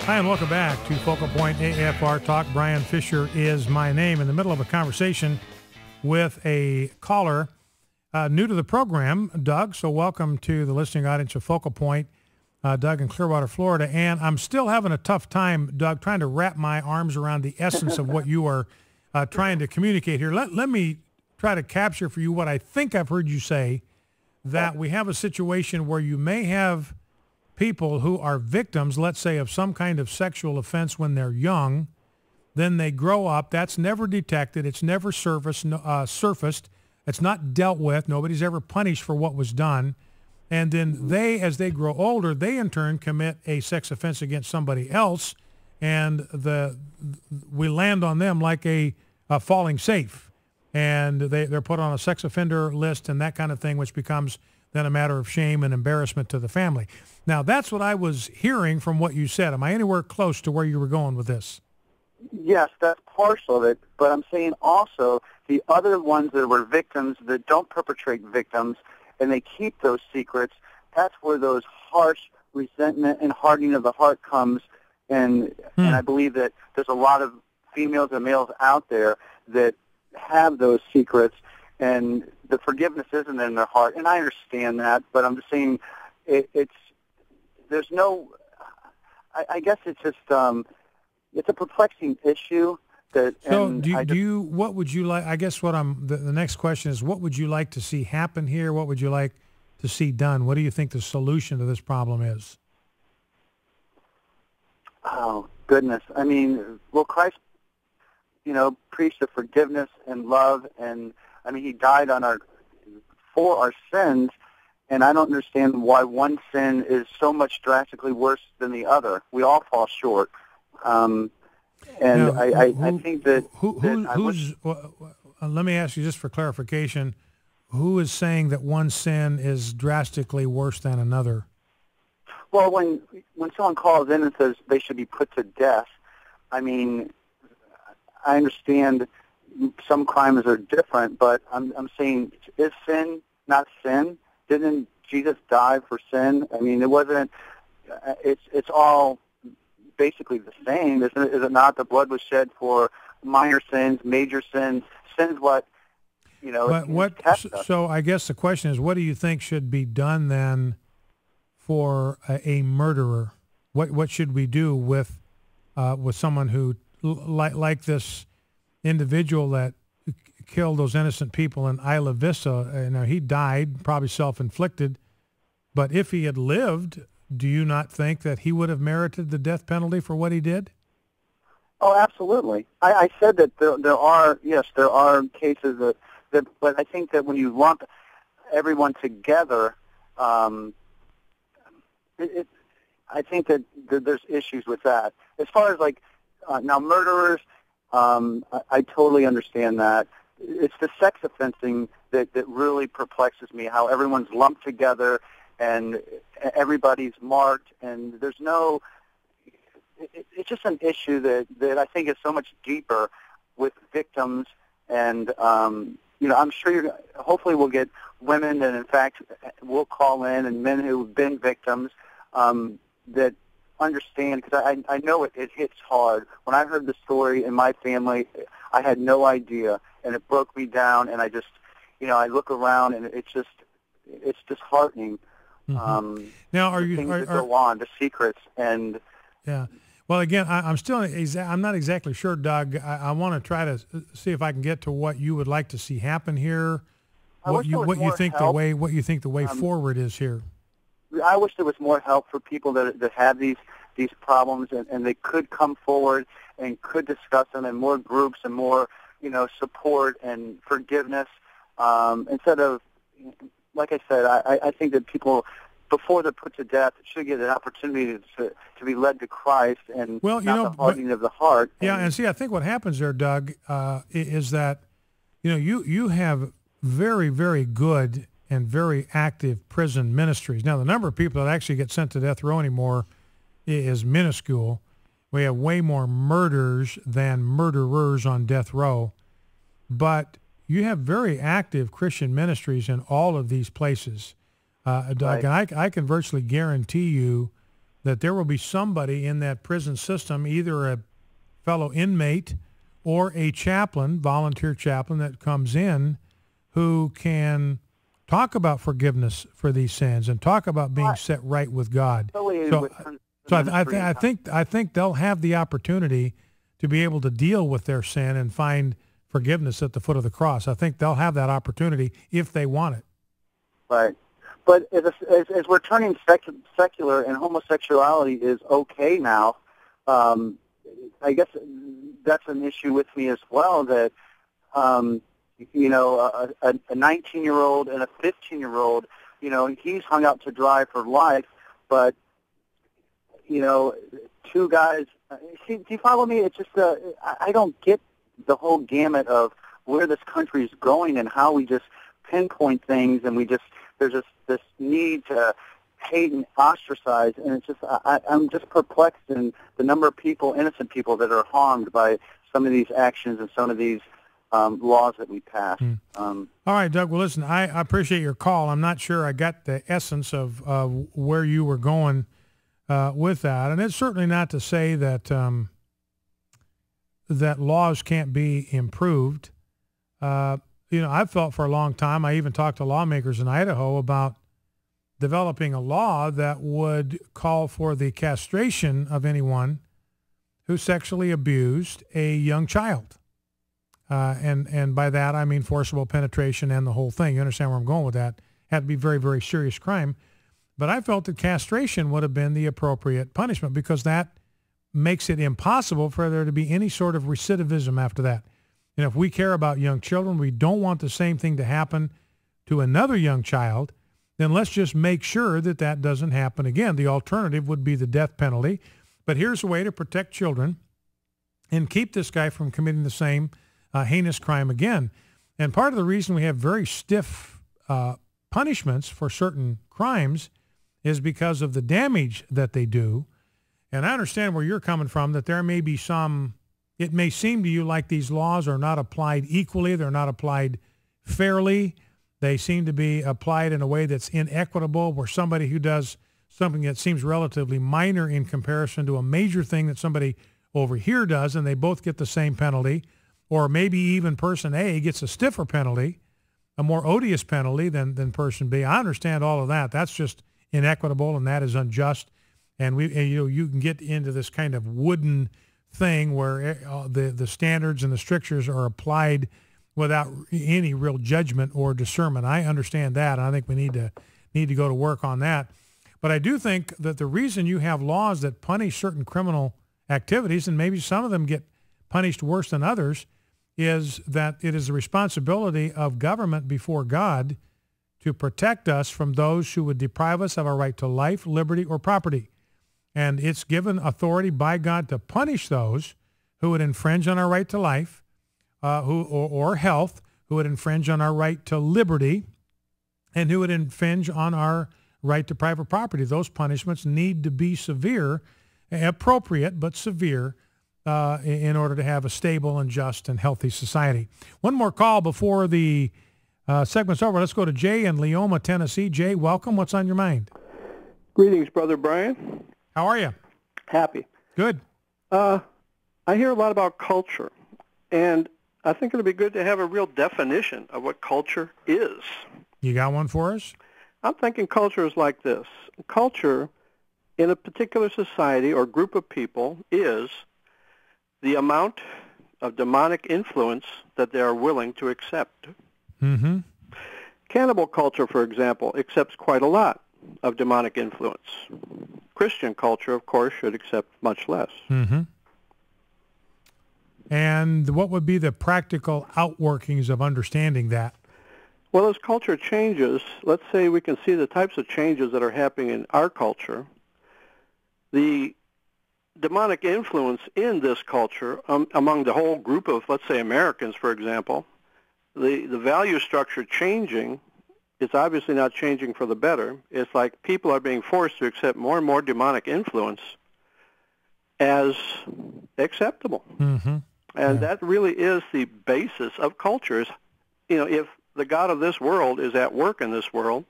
Hi, and welcome back to Focal Point AFR Talk. Brian Fisher is my name. In the middle of a conversation with a caller new to the program, Doug. So welcome to the listening audience of Focal Point, Doug in Clearwater, Florida. And I'm still having a tough time, Doug, trying to wrap my arms around the essence of what you are trying to communicate here. Let me try to capture for you what I think I've heard you say, that we have a situation where you may have people who are victims, let's say, of some kind of sexual offense when they're young. Then they grow up. That's never detected. It's never surfaced. It's not dealt with. Nobody's ever punished for what was done. And then they, as they grow older, they in turn commit a sex offense against somebody else, and we land on them like a falling safe. And they're put on a sex offender list and that kind of thing, which becomes then a matter of shame and embarrassment to the family. Now, that's what I was hearing from what you said. Am I anywhere close to where you were going with this? Yes, that's partial of it, but I'm saying also the other ones that were victims that don't perpetrate victims and they keep those secrets, that's where those harsh resentment and hardening of the heart comes. And I believe that there's a lot of females and males out there that have those secrets, and the forgiveness isn't in their heart. And I understand that, but I'm just saying there's no, I guess it's just, it's a perplexing issue. What would you like, I guess the next question is, what would you like to see happen here? What would you like to see done? What do you think the solution to this problem is? Oh, goodness. I mean, well, Christ, preached the forgiveness and love, and I mean, he died for our sins, and I don't understand why one sin is so much drastically worse than the other. We all fall short. I think that... Let me ask you just for clarification, who is saying that one sin is drastically worse than another? Well, when someone calls in and says they should be put to death, I mean, I understand some crimes are different, but I'm saying, is sin not sin? Didn't Jesus die for sin? I mean, it wasn't. It's all basically the same, isn't it? Is it not? The blood was shed for minor sins, major sins. Sin's what, So I guess the question is, what do you think should be done then for a murderer? What should we do with someone who, like this individual that killed those innocent people in Isla Vista? He died, probably self-inflicted, but if he had lived, do you not think that he would have merited the death penalty for what he did? Oh, absolutely. I said that there are cases that, but I think that when you lump everyone together, I think that there's issues with that. As far as now murderers, I totally understand that. It's the sex offensing that really perplexes me, how everyone's lumped together and everybody's marked, and there's no... It's just an issue that I think is so much deeper with victims, and I'm sure hopefully we'll get women, and in fact we'll call in, and men who've been victims that understand, because I know it hits hard. When I heard the story in my family, I had no idea, and it broke me down, and I just, I look around, and it's disheartening. Mm-hmm. Now, are go on, the secrets, and... Yeah. Well, again, I'm not exactly sure, Doug. I want to try to see if I can get to what you would like to see happen here. What you think the way forward is here. I wish there was more help for people that have these problems, and they could come forward and could discuss them, and more groups and more support and forgiveness, instead of, like I said, I think that people, before they're put to death, should get an opportunity to be led to Christ, and the hardening of the heart. Yeah, and see, I think what happens there, Doug, is that you have very, very good and very active prison ministries. Now, the number of people that actually get sent to death row anymore is minuscule. We have way more murders than murderers on death row. But you have very active Christian ministries in all of these places. Doug, right. And I can virtually guarantee you that there will be somebody in that prison system, either a fellow inmate or a chaplain, volunteer chaplain that comes in, who can talk about forgiveness for these sins and talk about being set right with God. So I think they'll have the opportunity to be able to deal with their sin and find forgiveness at the foot of the cross. I think they'll have that opportunity if they want it. Right. But as we're turning secular and homosexuality is okay now, I guess that's an issue with me as well, that, you know, a 19-year-old and a 15-year-old, you know, he's hung out to dry for life, but, you know, two guys, do you follow me? It's just, I don't get the whole gamut of where this country is going and how we just pinpoint things, and there's this need to hate and ostracize, and it's just, I'm just perplexed in the number of people, innocent people, that are harmed by some of these actions and some of these laws that we pass. All right, Doug. Well, listen, I appreciate your call. I'm not sure I got the essence of where you were going with that, and it's certainly not to say that that laws can't be improved. You know, I've felt for a long time, I even talked to lawmakers in Idaho about developing a law that would call for the castration of anyone who sexually abused a young child. And by that, I mean forcible penetration and the whole thing. You understand where I'm going with that? Had to be very, very serious crime. But I felt that castration would have been the appropriate punishment, because that makes it impossible for there to be any sort of recidivism after that. And if we care about young children, we don't want the same thing to happen to another young child, then let's just make sure that that doesn't happen again. The alternative would be the death penalty. But here's a way to protect children and keep this guy from committing the same heinous crime again. And part of the reason we have very stiff punishments for certain crimes is because of the damage that they do. And I understand where you're coming from, that there may be some, it may seem to you like these laws are not applied equally, they're not applied fairly. They seem to be applied in a way that's inequitable, where somebody who does something that seems relatively minor in comparison to a major thing that somebody over here does, and they both get the same penalty, or maybe even person A gets a stiffer penalty, a more odious penalty than person B. I understand all of that. That's just inequitable, and that is unjust. And you can get into this kind of wooden thing where the standards and the strictures are applied without any real judgment or discernment. I understand that, and I think we need to go to work on that. But I do think that the reason you have laws that punish certain criminal activities, and maybe some of them get punished worse than others, is that it is the responsibility of government before God to protect us from those who would deprive us of our right to life, liberty, or property. And it's given authority by God to punish those who would infringe on our right to life, or health, who would infringe on our right to liberty, and who would infringe on our right to private property. Those punishments need to be severe, appropriate, but severe, in order to have a stable and just and healthy society. One more call before the segment's over. Let's go to Jay in Leoma, Tennessee. Jay, welcome. What's on your mind? Greetings, Brother Brian. How are you? Happy. Good. I hear a lot about culture, and I think it would be good to have a real definition of what culture is. You got one for us? I'm thinking culture is like this. Culture in a particular society or group of people is the amount of demonic influence that they are willing to accept. Mm-hmm. Cannibal culture, for example, accepts quite a lot of demonic influence. Christian culture, of course, should accept much less. Mm-hmm. And what would be the practical outworkings of understanding that? Well, as culture changes, let's say we can see the types of changes that are happening in our culture. The demonic influence in this culture among the whole group of, let's say, Americans, for example, the value structure changing, it's obviously not changing for the better. It's like people are being forced to accept more and more demonic influence as acceptable. Mm-hmm. And that really is the basis of culture. You know, if the God of this world is at work in this world,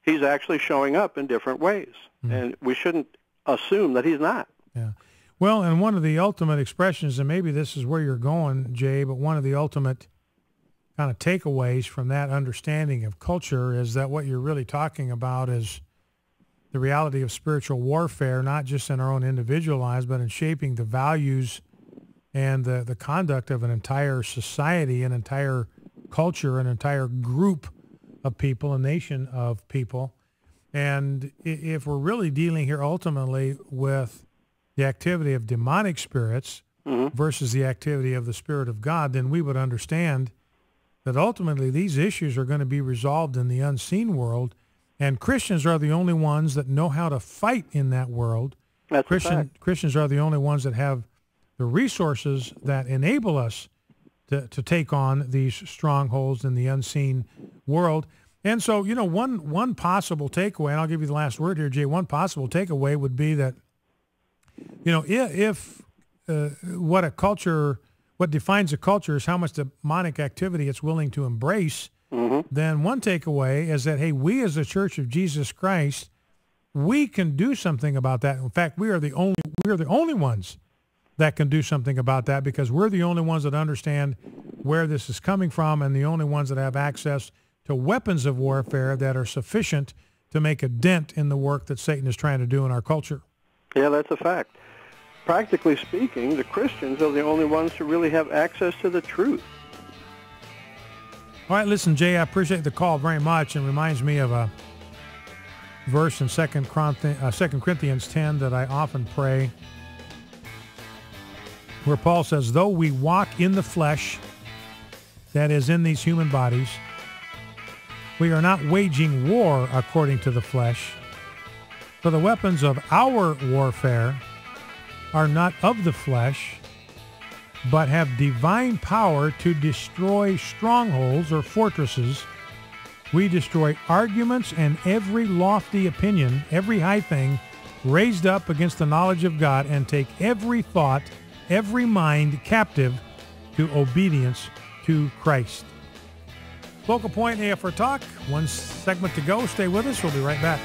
he's actually showing up in different ways. Mm-hmm. And we shouldn't assume that he's not. Yeah. Well, and one of the ultimate expressions, and maybe this is where you're going, Jay, but one of the ultimate kind of takeaways from that understanding of culture is that what you're really talking about is the reality of spiritual warfare, not just in our own individual lives, but in shaping the values and the conduct of an entire society, an entire culture, an entire group of people, a nation of people. And if we're really dealing here ultimately with the activity of demonic spirits versus the activity of the Spirit of God, then we would understand that ultimately these issues are going to be resolved in the unseen world, and Christians are the only ones that know how to fight in that world. That's a fact. Christians are the only ones that have the resources that enable us to take on these strongholds in the unseen world. And so, one possible takeaway, and I'll give you the last word here, Jay, one possible takeaway would be that, if what defines a culture is how much demonic activity it's willing to embrace, then one takeaway is that, hey, we as the Church of Jesus Christ, we can do something about that. In fact, we are the only ones that can do something about that, because we're the only ones that understand where this is coming from and the only ones that have access to weapons of warfare that are sufficient to make a dent in the work that Satan is trying to do in our culture. Yeah, that's a fact. Practically speaking, the Christians are the only ones who really have access to the truth. All right, listen, Jay, I appreciate the call very much, and reminds me of a verse in 2 Corinthians 10 that I often pray, where Paul says, though we walk in the flesh, that is, in these human bodies, we are not waging war according to the flesh, for the weapons of our warfare are not of the flesh, but have divine power to destroy strongholds or fortresses. We destroy arguments and every lofty opinion, every high thing raised up against the knowledge of God, and take every thought, every mind captive to obedience to Christ. Focal Point AFR Talk, one segment to go. Stay with us. We'll be right back.